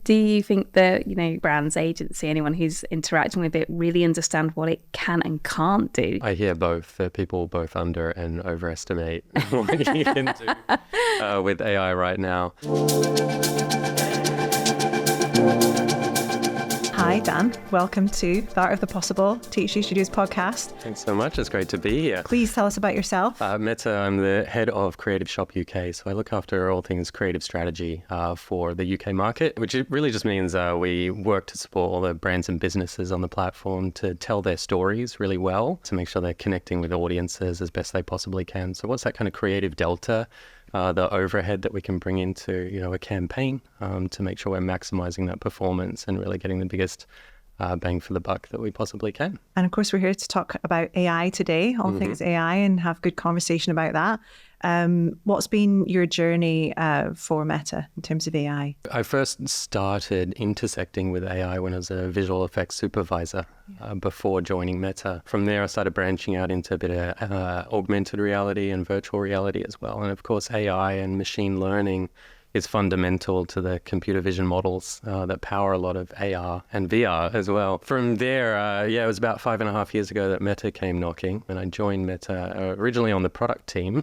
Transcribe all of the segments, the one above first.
Do you think that, brands, agency, anyone who's interacting with it really understand what it can and can't do? I hear both. That people both under and overestimate what you can do with AI right now. Hi, Dan. Welcome to The Art of the Possible, THG Studios podcast. Thanks so much. It's great to be here. Please tell us about yourself. Meta, I'm the head of Creative Shop UK, so I look after all things creative strategy for the UK market, which really just means we work to support all the brands and businesses on the platform to tell their stories really well, to make sure they're connecting with audiences as best they possibly can. So what's that kind of creative delta? The overhead that we can bring into, a campaign to make sure we're maximizing that performance and really getting the biggest bang for the buck that we possibly can. And of course, we're here to talk about AI today, all things AI, and have good conversation about that. What's been your journey for Meta in terms of AI? I first started intersecting with AI when I was a visual effects supervisor before joining Meta. From there, I started branching out into a bit of augmented reality and virtual reality as well. And of course, AI and machine learning is fundamental to the computer vision models that power a lot of AR and VR as well. From there, it was about 5.5 years ago that Meta came knocking, and I joined Meta originally on the product team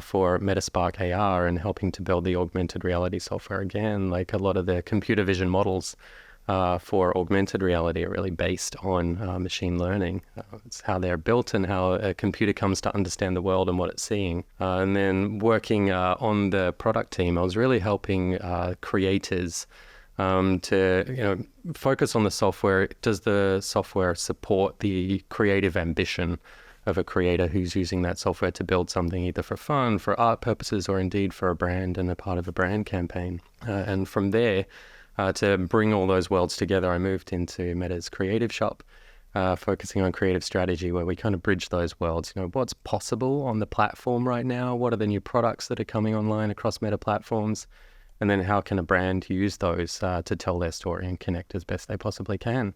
for Metaspark AR and helping to build the augmented reality software again. Like a lot of the computer vision models for augmented reality are really based on machine learning. It's how they're built and how a computer comes to understand the world and what it's seeing. And then working on the product team, I was really helping creators to focus on the software. Does the software support the creative ambition of a creator who's using that software to build something either for fun, for art purposes, or indeed for a brand and a part of a brand campaign? And from there, to bring all those worlds together, I moved into Meta's Creative Shop, focusing on creative strategy, where we kind of bridge those worlds. What's possible on the platform right now? What are the new products that are coming online across Meta platforms? And then how can a brand use those to tell their story and connect as best they possibly can?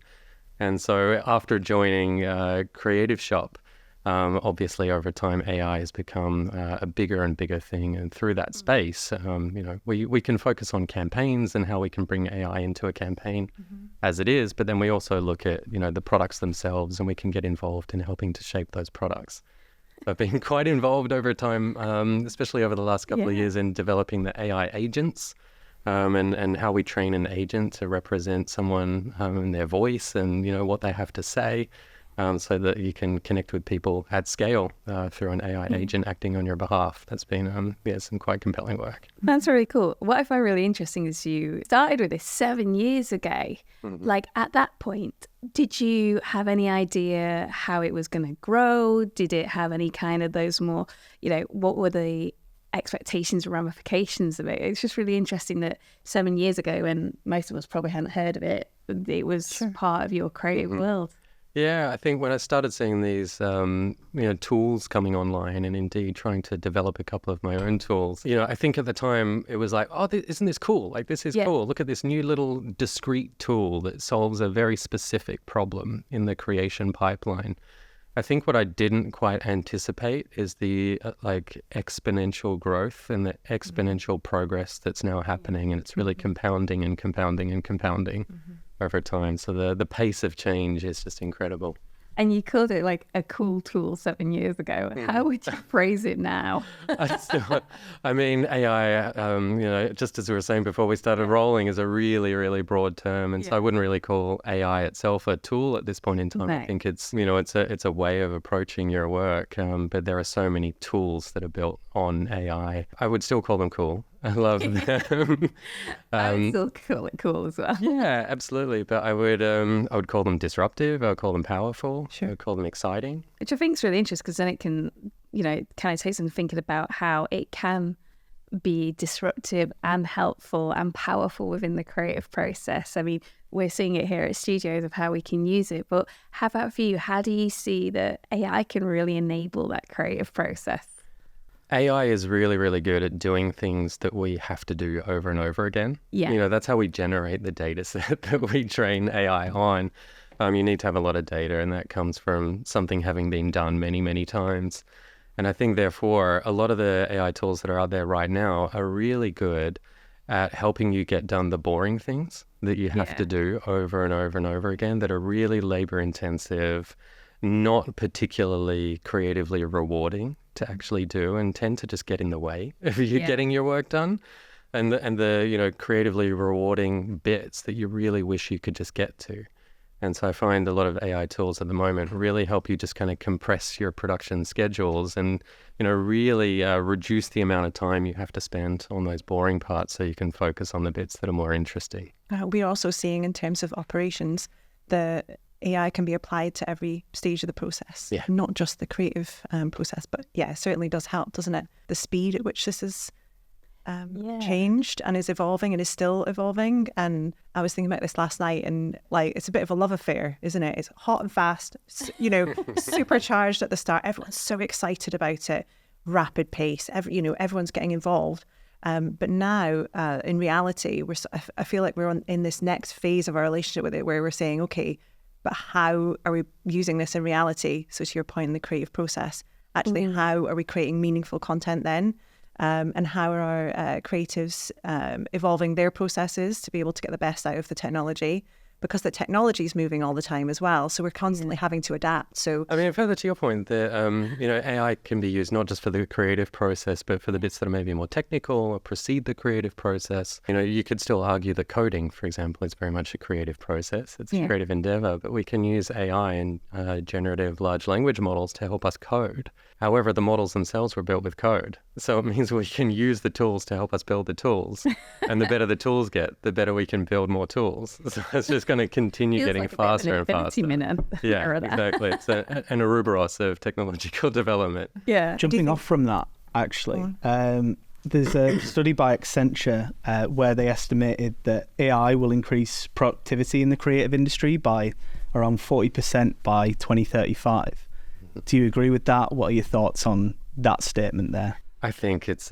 And so after joining Creative Shop, obviously, over time, AI has become a bigger and bigger thing. And through that space, we can focus on campaigns and how we can bring AI into a campaign as it is. But then we also look at, the products themselves, and we can get involved in helping to shape those products. So I've been quite involved over time, especially over the last couple of years, in developing the AI agents and how we train an agent to represent someone in their voice and, what they have to say. So that you can connect with people at scale through an AI agent acting on your behalf. That's been some quite compelling work. That's really cool. What I find really interesting is you started with this 7 years ago. Like at that point, did you have any idea how it was going to grow? Did it have any kind of those more, what were the expectations and ramifications of it? It's just really interesting that 7 years ago, when most of us probably hadn't heard of it, it was part of your creative world. Yeah, I think when I started seeing these, tools coming online, and indeed trying to develop a couple of my own tools, I think at the time it was like, isn't this cool? Like, this is cool. Look at this new little discrete tool that solves a very specific problem in the creation pipeline. I think what I didn't quite anticipate is the exponential growth and the exponential progress that's now happening, and it's really compounding and compounding and compounding over time. So the pace of change is just incredible. And you called it like a cool tool 7 years ago. How would you phrase it now? I mean, AI, just as we were saying before we started rolling, is a really, really broad term. And so I wouldn't really call AI itself a tool at this point in time. No. I think it's a way of approaching your work. But there are so many tools that are built on AI. I would still call them cool. I love them. I would still call it cool as well. Yeah, absolutely. But I would call them disruptive. I would call them powerful. Sure. I would call them exciting. Which I think is really interesting, because then it can, kind of takes them thinking about how it can be disruptive and helpful and powerful within the creative process. I mean, we're seeing it here at Studios of how we can use it. But how about for you? How do you see that AI can really enable that creative process? AI is really, really good at doing things that we have to do over and over again. Yeah. That's how we generate the data set that we train AI on. You need to have a lot of data, and that comes from something having been done many, many times. And I think, therefore, a lot of the AI tools that are out there right now are really good at helping you get done the boring things that you have to do over and over and over again that are really labor intensive, not particularly creatively rewarding to actually do, and tend to just get in the way of you getting your work done. And the creatively rewarding bits that you really wish you could just get to. And so I find a lot of AI tools at the moment really help you just kind of compress your production schedules and, really reduce the amount of time you have to spend on those boring parts so you can focus on the bits that are more interesting. We're also seeing in terms of operations, the AI can be applied to every stage of the process, not just the creative process. But it certainly does help, doesn't it? The speed at which this is changed and is evolving and is still evolving. And I was thinking about this last night, and it's a bit of a love affair, isn't it? It's hot and fast, supercharged at the start. Everyone's so excited about it, rapid pace. Everyone's getting involved. But now, in reality, I feel like we're in this next phase of our relationship with it, where we're saying, okay, but how are we using this in reality? So to your point in the creative process, actually, how are we creating meaningful content then? And how are our creatives evolving their processes to be able to get the best out of the technology? Because the technology is moving all the time as well. So we're constantly having to adapt. So, I mean, further to your point, AI can be used not just for the creative process, but for the bits that are maybe more technical or precede the creative process. You could still argue that coding, for example, is very much a creative process. It's a creative endeavor, but we can use AI and generative large language models to help us code. However, the models themselves were built with code. So it means we can use the tools to help us build the tools. And the better the tools get, the better we can build more tools. So it's just going to continue getting faster and faster. Yeah, exactly. It's an Ouroboros of technological development. Yeah. Jumping off from that, actually, there's a study by Accenture where they estimated that AI will increase productivity in the creative industry by around 40% by 2035. Do you agree with that? What are your thoughts on that statement there? I think it's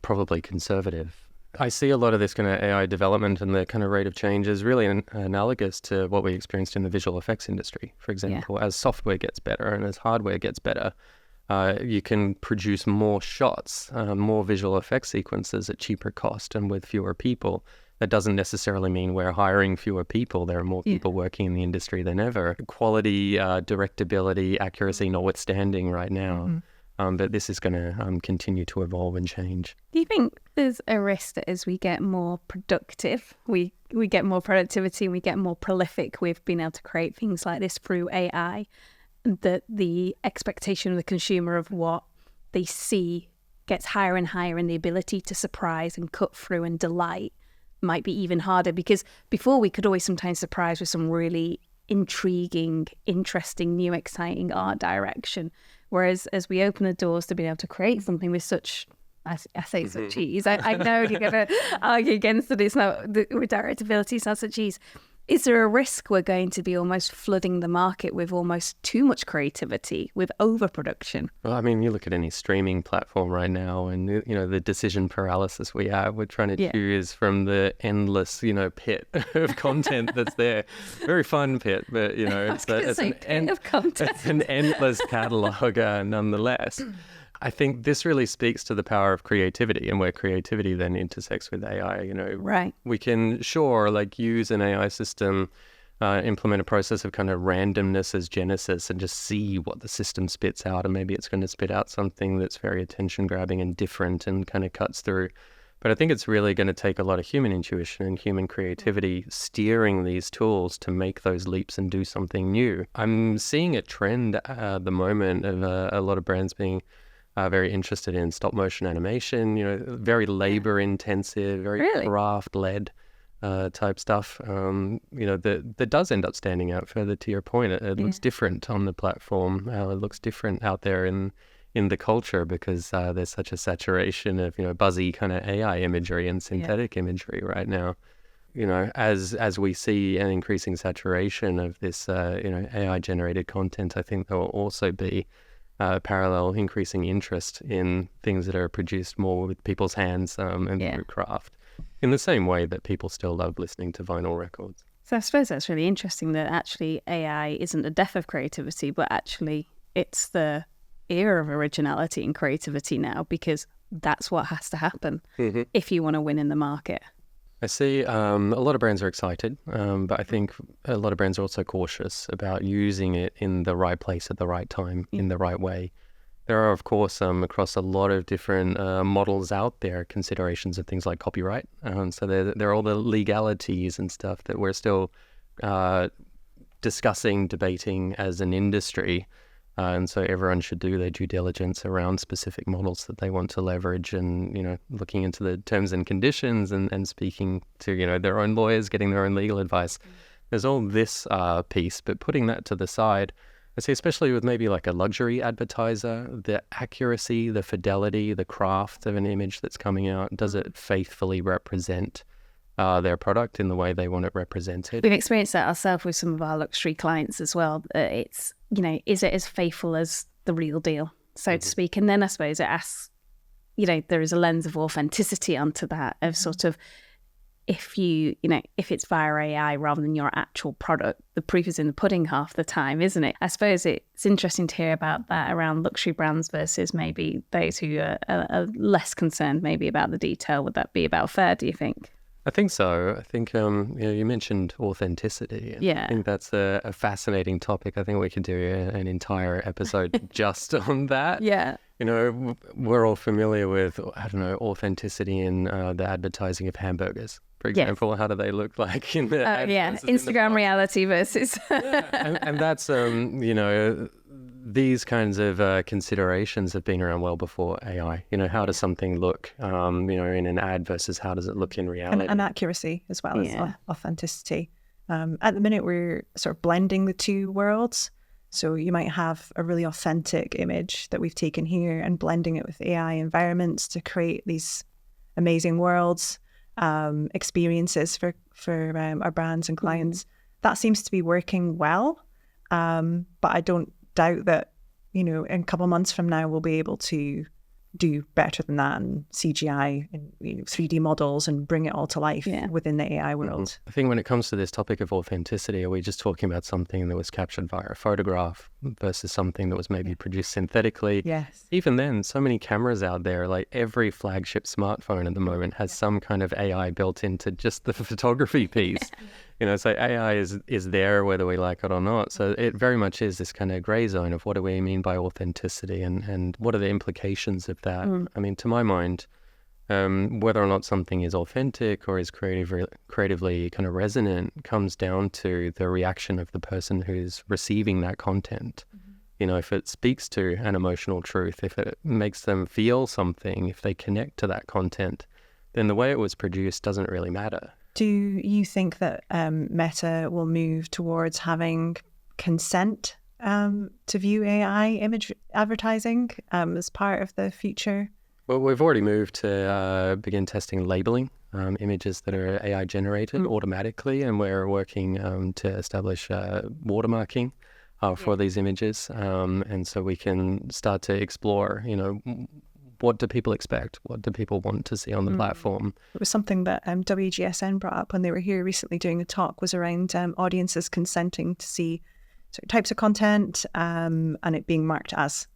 probably conservative. I see a lot of this kind of AI development and the kind of rate of change is really analogous to what we experienced in the visual effects industry, for example. As software gets better and as hardware gets better, you can produce more shots, more visual effects sequences at cheaper cost and with fewer people. That doesn't necessarily mean we're hiring fewer people. There are more people working in the industry than ever. Quality, directability, accuracy notwithstanding right now. But this is going to continue to evolve and change. Do you think there's a risk that as we get more productive, we get more productivity and we get more prolific with being able to create things like this through AI, that the expectation of the consumer of what they see gets higher and higher, and the ability to surprise and cut through and delight might be even harder? Because before, we could always sometimes surprise with some really intriguing, interesting, new, exciting art direction. Whereas as we open the doors to being able to create something with such, I say such ease, I know you're going to argue against it, it's not, with directability, it's not such ease. Is there a risk we're going to be almost flooding the market with almost too much creativity, with overproduction? Well, I mean, you look at any streaming platform right now and, the decision paralysis we have. We're trying to choose from the endless, pit of content that's there. Very fun pit, but, it's an endless catalogue nonetheless. I think this really speaks to the power of creativity, and where creativity then intersects with AI. Right. We can use an AI system, implement a process of kind of randomness as genesis, and just see what the system spits out. And maybe it's going to spit out something that's very attention grabbing and different and kind of cuts through. But I think it's really going to take a lot of human intuition and human creativity steering these tools to make those leaps and do something new. I'm seeing a trend at the moment of a lot of brands being very interested in stop motion animation, very labor intensive, very craft led type stuff, that does end up standing out. Further to your point, it looks different on the platform. It looks different out there in the culture, because there's such a saturation of, buzzy kind of AI imagery and synthetic imagery right now. As we see an increasing saturation of this, AI generated content, I think there will also be parallel increasing interest in things that are produced more with people's hands and through craft, in the same way that people still love listening to vinyl records. So I suppose that's really interesting, that actually AI isn't the death of creativity, but actually it's the era of originality and creativity now, because that's what has to happen if you want to win in the market. I see a lot of brands are excited, but I think a lot of brands are also cautious about using it in the right place at the right time, in the right way. There are, of course, across a lot of different models out there, considerations of things like copyright. So there are all the legalities and stuff that we're still discussing, debating as an industry. And so everyone should do their due diligence around specific models that they want to leverage, and, looking into the terms and conditions and speaking to, their own lawyers, getting their own legal advice. There's all this piece, but putting that to the side, I see, especially with maybe like a luxury advertiser, the accuracy, the fidelity, the craft of an image that's coming out, does it faithfully represent their product in the way they want it represented? We've experienced that ourselves with some of our luxury clients as well. It's, is it as faithful as the real deal, so to speak? And then I suppose it asks, there is a lens of authenticity onto that, of sort of, if if it's via AI rather than your actual product, the proof is in the pudding half the time, isn't it? I suppose it's interesting to hear about that around luxury brands versus maybe those who are less concerned maybe about the detail. Would that be about fair, do you think? I think so. I think you mentioned authenticity. Yeah. I think that's a fascinating topic. I think we could do an entire episode just on that. Yeah. We're all familiar with, authenticity in the advertising of hamburgers, for example. Yes. How do they look like in the Instagram reality versus... and that's, these kinds of considerations have been around well before AI. How does something look, in an ad versus how does it look in reality? And accuracy as well as authenticity. At the minute, we're sort of blending the two worlds. So you might have a really authentic image that we've taken here and blending it with AI environments to create these amazing worlds, experiences for our brands and clients. That seems to be working well. But I don't doubt that, in a couple of months from now, we'll be able to do better than that, and CGI and 3D models, and bring it all to life within the AI world. I think when it comes to this topic of authenticity, are we just talking about something that was captured via a photograph versus something that was maybe produced synthetically? Yes. Even then, so many cameras out there, like every flagship smartphone at the moment has some kind of AI built into just the photography piece. So AI is there whether we like it or not. So it very much is this kind of gray zone of what do we mean by authenticity, and what are the implications of that? I mean, to my mind, whether or not something is authentic or is creatively kind of resonant comes down to the reaction of the person who's receiving that content. If it speaks to an emotional truth, if it makes them feel something, if they connect to that content, then the way it was produced doesn't really matter. Do you think that Meta will move towards having consent to view AI image advertising as part of the future? Well, we've already moved to begin testing labeling images that are AI generated automatically, and we're working to establish watermarking for these images, and so we can start to explore, what do people expect? What do people want to see on the platform? It was something that WGSN brought up when they were here recently doing a talk, was around audiences consenting to see certain types of content and it being marked as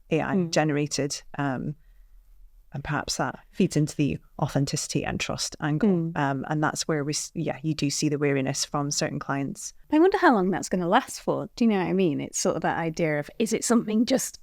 AI generated. And perhaps that feeds into the authenticity and trust angle. And that's where you do see the wariness from certain clients. I wonder how long that's going to last for. Do you know what I mean? It's sort of that idea of, is it something just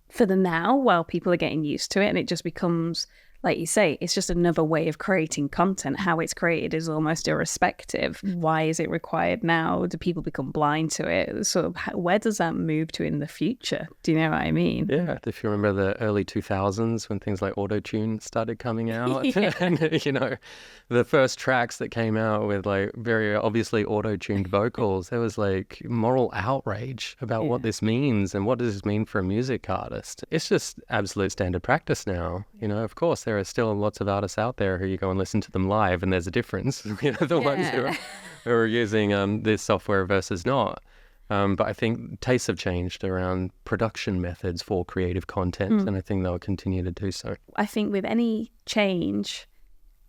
for the now while people are getting used to it, and it just becomes, like you say, it's just another way of creating content. How it's created is almost irrespective. Why is it required now? Do people become blind to it? Sort of, where does that move to in the future? Do you know what I mean? Yeah, if you remember the early 2000s when things like auto-tune started coming out, and the first tracks that came out with like very obviously auto-tuned vocals, there was like moral outrage about what this means and what does this mean for a music artist. It's just absolute standard practice now. Of course, there are still lots of artists out there who you go and listen to them live and there's a difference, the ones who are using this software versus not. But I think tastes have changed around production methods for creative content, and I think they'll continue to do so. I think with any change,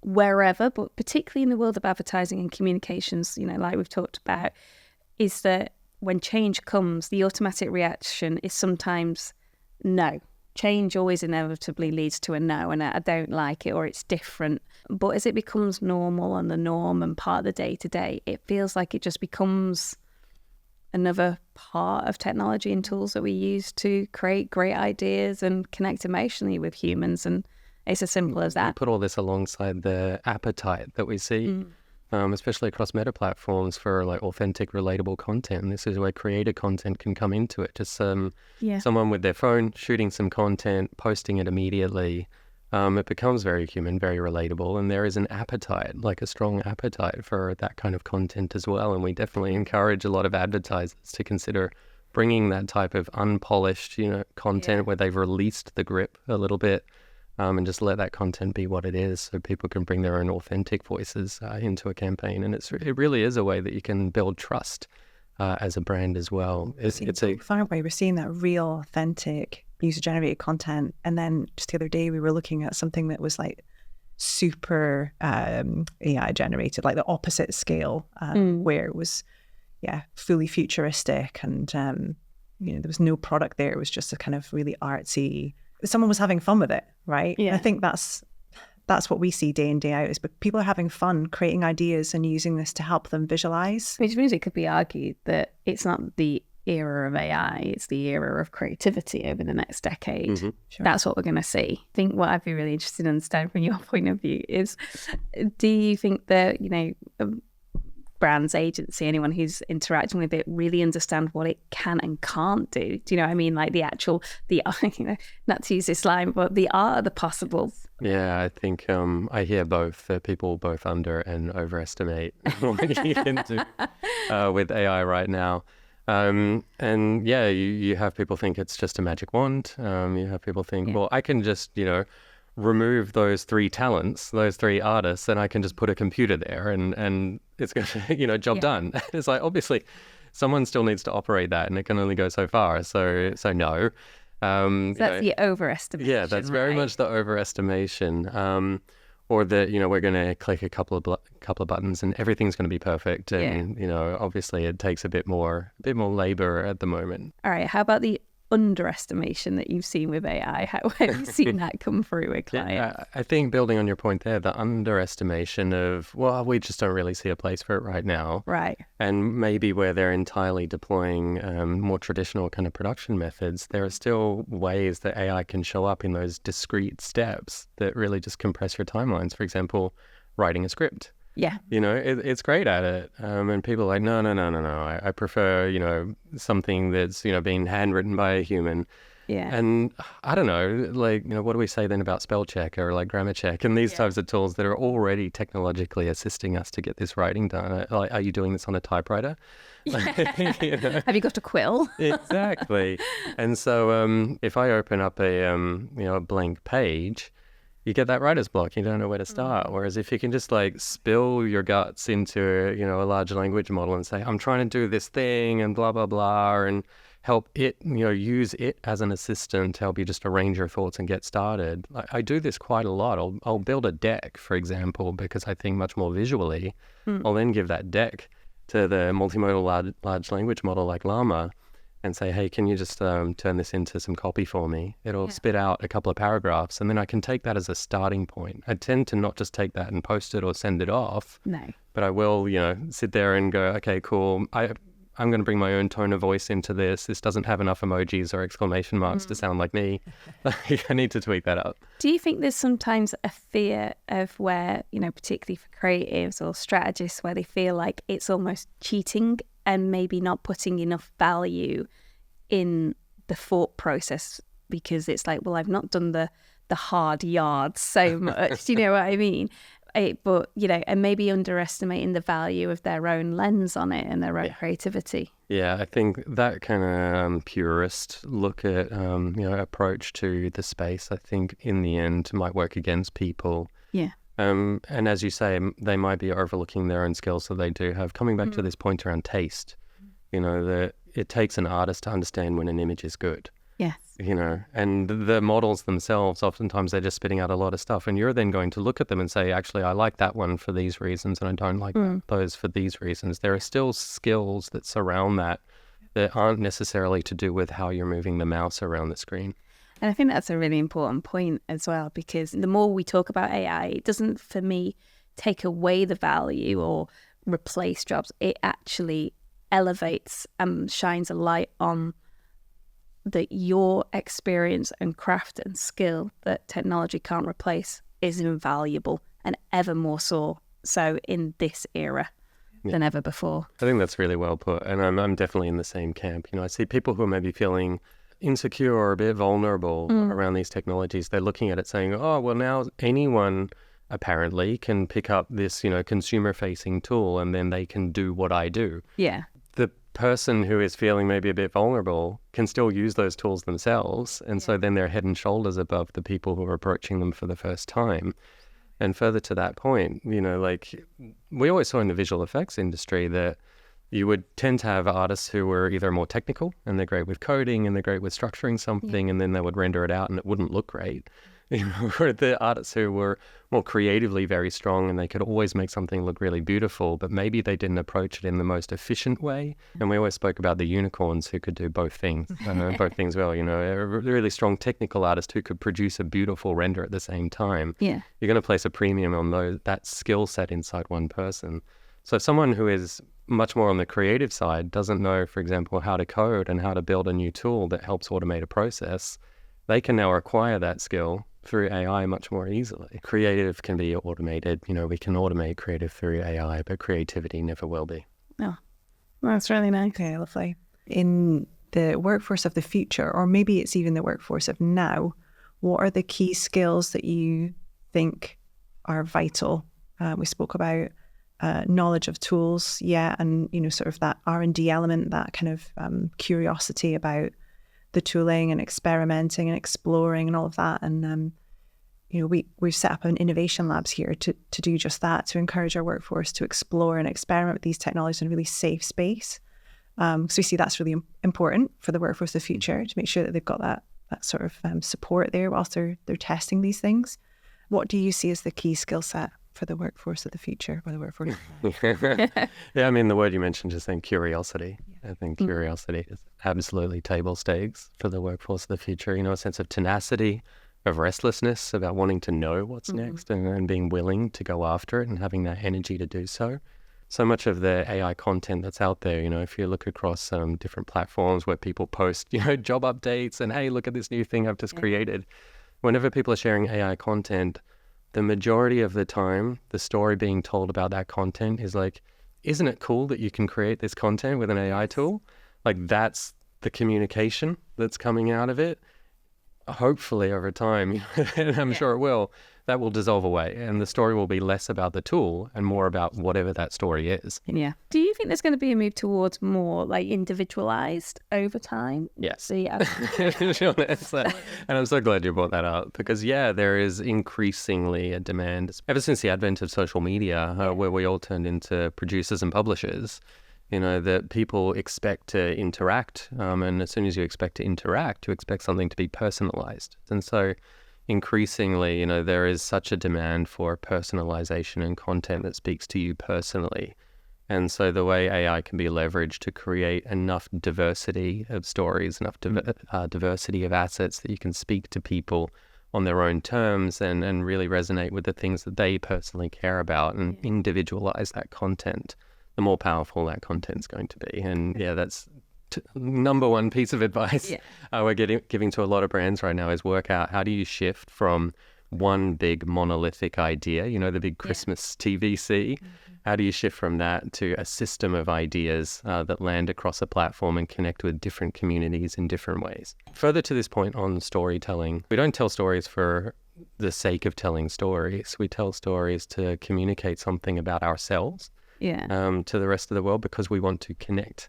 wherever, but particularly in the world of advertising and communications, like we've talked about, is that when change comes, the automatic reaction is sometimes no. change always inevitably leads to a no, and I don't like it, or it's different. But as it becomes normal and the norm and part of the day-to-day, it feels like it just becomes another part of technology and tools that we use to create great ideas and connect emotionally with humans. And it's as simple as that. Put all this alongside the appetite that we see, especially across meta platforms for like authentic, relatable content. And this is where creator content can come into it. Just someone with their phone shooting some content, posting it immediately. It becomes very human, very relatable, and there is an appetite, like a strong appetite for that kind of content as well. And we definitely encourage a lot of advertisers to consider bringing that type of unpolished, content where they've released the grip a little bit, and just let that content be what it is, so people can bring their own authentic voices into a campaign. And it really is a way that you can build trust as a brand as well. It's a far away. We're seeing that real, authentic user-generated content. And then just the other day, we were looking at something that was like super AI generated, like the opposite scale, where it was, fully futuristic, and there was no product there. It was just a kind of really artsy. Someone was having fun with it, right? Yeah. And I think that's what we see day in, day out, is but people are having fun creating ideas and using this to help them visualize. Which means it could be argued that it's not the era of AI, it's the era of creativity over the next decade. Sure. That's what we're going to see. I think what I'd be really interested in understanding from your point of view is, do you think that, brands, agency, anyone who's interacting with it really understand what it can and can't do? Do you know what I mean? Like the not to use this line, but the art of the possible. Yeah, I think I hear both, that people both under and overestimate what you can do with AI right now. And yeah, you have people think it's just a magic wand. You have people think, well, I can just, remove those 3 talents, those 3 artists, and I can just put a computer there and it's going to, job done. It's like, obviously, someone still needs to operate that, and it can only go so far. So no. So that's the overestimation. Yeah, that's very much the overestimation. Or that, we're going to click a couple of buttons and everything's going to be perfect. And, obviously it takes a bit more labor at the moment. All right. How about the underestimation that you've seen with AI? How have you seen that come through with clients? I think, building on your point there, the underestimation of, we just don't really see a place for it right now. Right. And maybe where they're entirely deploying more traditional kind of production methods, there are still ways that AI can show up in those discrete steps that really just compress your timelines. For example, writing a script. Yeah. It's great at it. And people are like, no. I prefer, something that's, being handwritten by a human. Yeah. And I don't know, what do we say then about spell check or like grammar check and these types of tools that are already technologically assisting us to get this writing done? Like, are you doing this on a typewriter? Yeah. Have you got a quill? Exactly. And so if I open up a blank page, you get that writer's block. You don't know where to start. Whereas if you can just spill your guts into a large language model and say, I'm trying to do this thing and blah, blah, blah, and help it, use it as an assistant to help you just arrange your thoughts and get started. I do this quite a lot. I'll build a deck, for example, because I think much more visually. I'll then give that deck to the multimodal large language model like Llama and say, hey, can you just turn this into some copy for me? It'll spit out a couple of paragraphs, and then I can take that as a starting point. I tend to not just take that and post it or send it off. No. But I will, sit there and go, okay, cool. I'm going to bring my own tone of voice into this. This doesn't have enough emojis or exclamation marks to sound like me. I need to tweak that up. Do you think there's sometimes a fear of where, particularly for creatives or strategists, where they feel like it's almost cheating and maybe not putting enough value in the thought process because it's like, well, I've not done the hard yards so much. Do you know what I mean? But, and maybe underestimating the value of their own lens on it and their own creativity. Yeah, I think that kind of purist look at, approach to the space, I think in the end might work against people. Yeah. And as you say, they might be overlooking their own skills that they do have. Coming back to this point around taste, that it takes an artist to understand when an image is good. Yes. And the models themselves, oftentimes they're just spitting out a lot of stuff. And you're then going to look at them and say, actually, I like that one for these reasons and I don't like those for these reasons. There are still skills that surround that aren't necessarily to do with how you're moving the mouse around the screen. And I think that's a really important point as well, because the more we talk about AI, it doesn't, for me, take away the value or replace jobs. It actually elevates and shines a light on that your experience and craft and skill that technology can't replace is invaluable, and ever more so in this era than ever before. I think that's really well put, and I'm definitely in the same camp. I see people who are maybe feeling insecure or a bit vulnerable around these technologies. They're looking at it saying, oh, well, now anyone apparently can pick up this, consumer-facing tool, and then they can do what I do. Yeah. The person who is feeling maybe a bit vulnerable can still use those tools themselves, and so then they're head and shoulders above the people who are approaching them for the first time. And further to that point, we always saw in the visual effects industry that you would tend to have artists who were either more technical and they're great with coding and they're great with structuring something, and then they would render it out and it wouldn't look great. Or the artists who were more creatively very strong and they could always make something look really beautiful, but maybe they didn't approach it in the most efficient way. And we always spoke about the unicorns who could do both things, both things well. A really strong technical artist who could produce a beautiful render at the same time. Yeah, you're going to place a premium on that skill set inside one person. So if someone who is much more on the creative side doesn't know, for example, how to code and how to build a new tool that helps automate a process, they can now acquire that skill through AI much more easily. Creative can be automated. We can automate creative through AI, but creativity never will be. Oh, that's really nice. Okay, lovely. In the workforce of the future, or maybe it's even the workforce of now, what are the key skills that you think are vital? We spoke about knowledge of tools, and sort of that R&D element, that kind of curiosity about the tooling and experimenting and exploring and all of that. And we've set up an innovation labs here to do just that, to encourage our workforce to explore and experiment with these technologies in a really safe space. So we see that's really important for the workforce of the future, to make sure that they've got that sort of support there whilst they're testing these things. What do you see as the key skill set for the workforce of the future, or the workforce? Yeah, I mean, the word you mentioned, just saying curiosity. I think curiosity is absolutely table stakes for the workforce of the future. A sense of tenacity, of restlessness, about wanting to know what's next, and being willing to go after it and having that energy to do so. So much of the AI content that's out there, if you look across different platforms where people post, job updates and, hey, look at this new thing I've just created. Whenever people are sharing AI content, the majority of the time, the story being told about that content is like, isn't it cool that you can create this content with an AI tool? Like, that's the communication that's coming out of it. Hopefully over time, and I'm sure it will, that will dissolve away, and the story will be less about the tool and more about whatever that story is. Yeah. Do you think there's going to be a move towards more like individualized over time? Yes. Yeah. And I'm so glad you brought that up, because there is increasingly a demand ever since the advent of social media, where we all turned into producers and publishers. That people expect to interact, and as soon as you expect to interact, you expect something to be personalized. And so increasingly, there is such a demand for personalization and content that speaks to you personally. And so the way AI can be leveraged to create enough diversity of stories, enough diversity of assets that you can speak to people on their own terms and really resonate with the things that they personally care about and individualize that content, the more powerful that content's going to be. And that's number one piece of advice we're giving to a lot of brands right now, is work out how do you shift from one big monolithic idea, the big Christmas TVC, how do you shift from that to a system of ideas that land across a platform and connect with different communities in different ways. Further to this point on storytelling, we don't tell stories for the sake of telling stories. We tell stories to communicate something about ourselves to the rest of the world, because we want to connect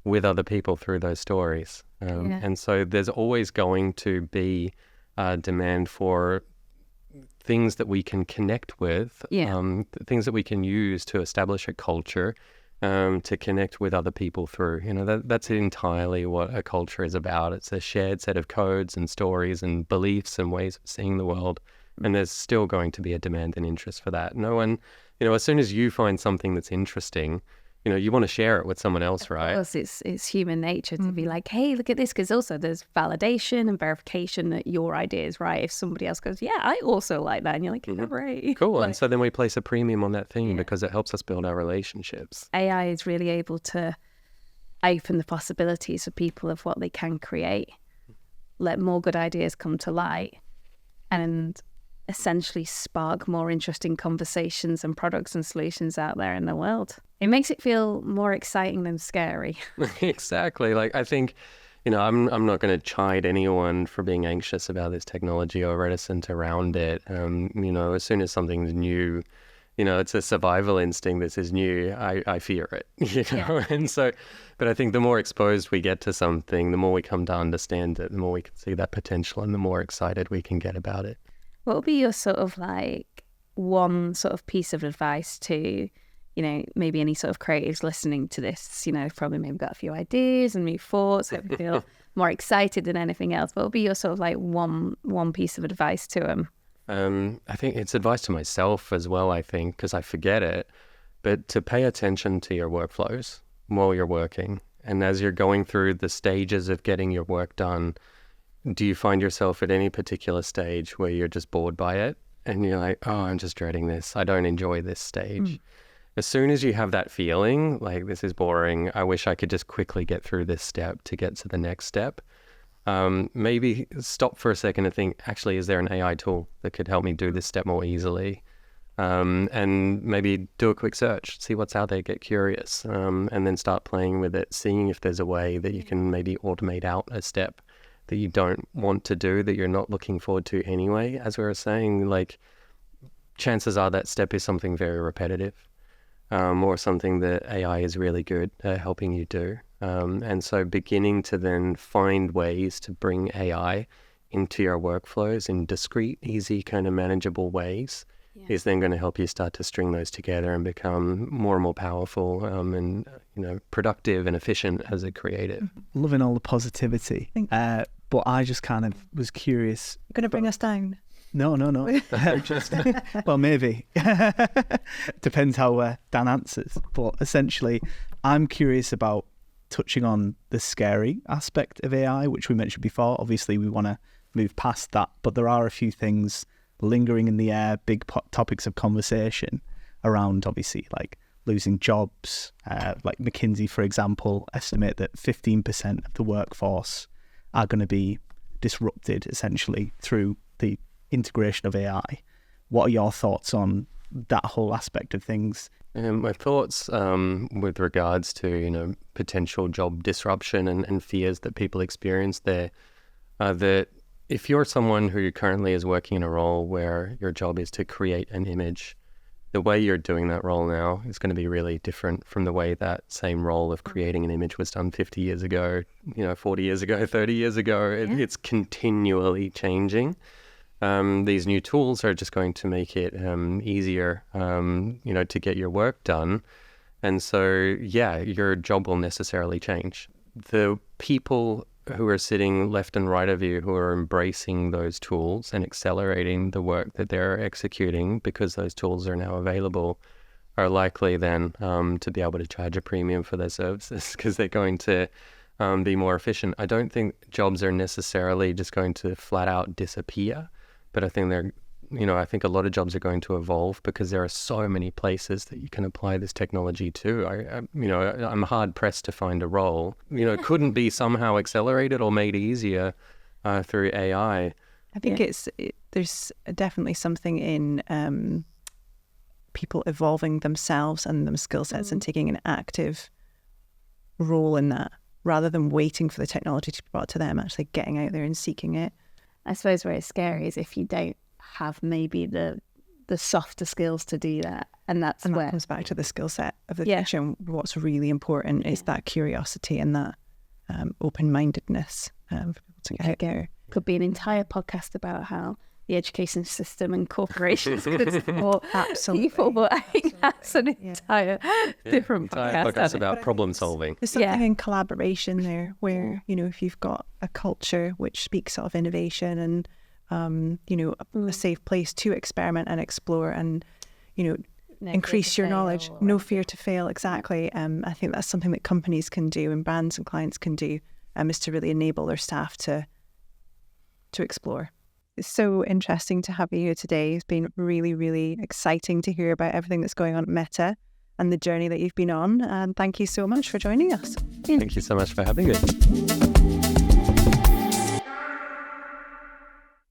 with other people through those stories. And so there's always going to be a demand for things that we can connect with, things that we can use to establish a culture, to connect with other people through. That's entirely what a culture is about. It's a shared set of codes and stories and beliefs and ways of seeing the world. And there's still going to be a demand and interest for that. No one, as soon as you find something that's interesting, you want to share it with someone else, right? Of course, it's human nature to be like, hey, look at this, because also there's validation and verification that your idea is right. If somebody else goes, yeah, I also like that, and you're like, hooray. Cool. And so then we place a premium on that thing because it helps us build our relationships. AI is really able to open the possibilities for people of what they can create, let more good ideas come to light, and essentially spark more interesting conversations and products and solutions out there in the world. It makes it feel more exciting than scary. Exactly. Like, I think, I'm not going to chide anyone for being anxious about this technology or reticent around it. As soon as something's new, it's a survival instinct. This is new. I fear it, Yeah. And so, but I think the more exposed we get to something, the more we come to understand it, the more we can see that potential and the more excited we can get about it. What would be your sort of like one sort of piece of advice to, maybe any sort of creatives listening to this, probably maybe got a few ideas and new thoughts, hope you feel more excited than anything else. What would be your sort of like one piece of advice to them? I think it's advice to myself as well, because I forget it, but to pay attention to your workflows while you're working. And as you're going through the stages of getting your work done, do you find yourself at any particular stage where you're just bored by it and you're like, oh, I'm just dreading this. I don't enjoy this stage. As soon as you have that feeling, like, this is boring, I wish I could just quickly get through this step to get to the next step. Maybe stop for a second and think, actually, is there an AI tool that could help me do this step more easily? And maybe do a quick search, see what's out there, get curious, and then start playing with it, seeing if there's a way that you can maybe automate out a step that you don't want to do, that you're not looking forward to anyway. As we were saying, like, chances are that step is something very repetitive, or something that AI is really good at helping you do. And so beginning to then find ways to bring AI into your workflows in discrete, easy, kind of manageable ways is then going to help you start to string those together and become more and more powerful, and productive and efficient as a creative. Loving all the positivity. But I just kind of was curious. Going to bring us down? No. Well, maybe. Depends how Dan answers. But essentially, I'm curious about touching on the scary aspect of AI, which we mentioned before. Obviously, we want to move past that, but there are a few things lingering in the air, big topics of conversation around, obviously, like losing jobs. Like McKinsey, for example, estimate that 15% of the workforce are going to be disrupted, essentially, through the integration of AI. What are your thoughts on that whole aspect of things? My thoughts with regards to potential job disruption and fears that people experience there are that if you're someone who currently is working in a role where your job is to create an image, the way you're doing that role now is going to be really different from the way that same role of creating an image was done 50 years ago, 40 years ago, 30 years ago. It's continually changing. These new tools are just going to make it easier, to get your work done. And so, your job will necessarily change. The people who are sitting left and right of you who are embracing those tools and accelerating the work that they're executing because those tools are now available are likely then to be able to charge a premium for their services because they're going to be more efficient. I don't think jobs are necessarily just going to flat out disappear, but I think I think a lot of jobs are going to evolve because there are so many places that you can apply this technology to. I'm hard pressed to find a role, couldn't be somehow accelerated or made easier through AI. I think there's definitely something in people evolving themselves and them skill sets and taking an active role in that rather than waiting for the technology to be brought to them, actually getting out there and seeking it. I suppose where it's scary is if you don't have maybe the softer skills to do that, and that comes back to the skill set of the future. And what's really important is that curiosity and that open-mindedness for people to get out there. Could be an entire podcast about how the education system and corporations could support people, but I think that's an entire different podcast about problem solving. There's something in collaboration there where, if you've got a culture which speaks of innovation and, a safe place to experiment and explore and, increase your knowledge. No fear to fail, exactly. I think that's something that companies can do and brands and clients can do, is to really enable their staff to explore. It's so interesting to have you here today. It's been really, really exciting to hear about everything that's going on at Meta and the journey that you've been on. And thank you so much for joining us. Thank you so much for having me.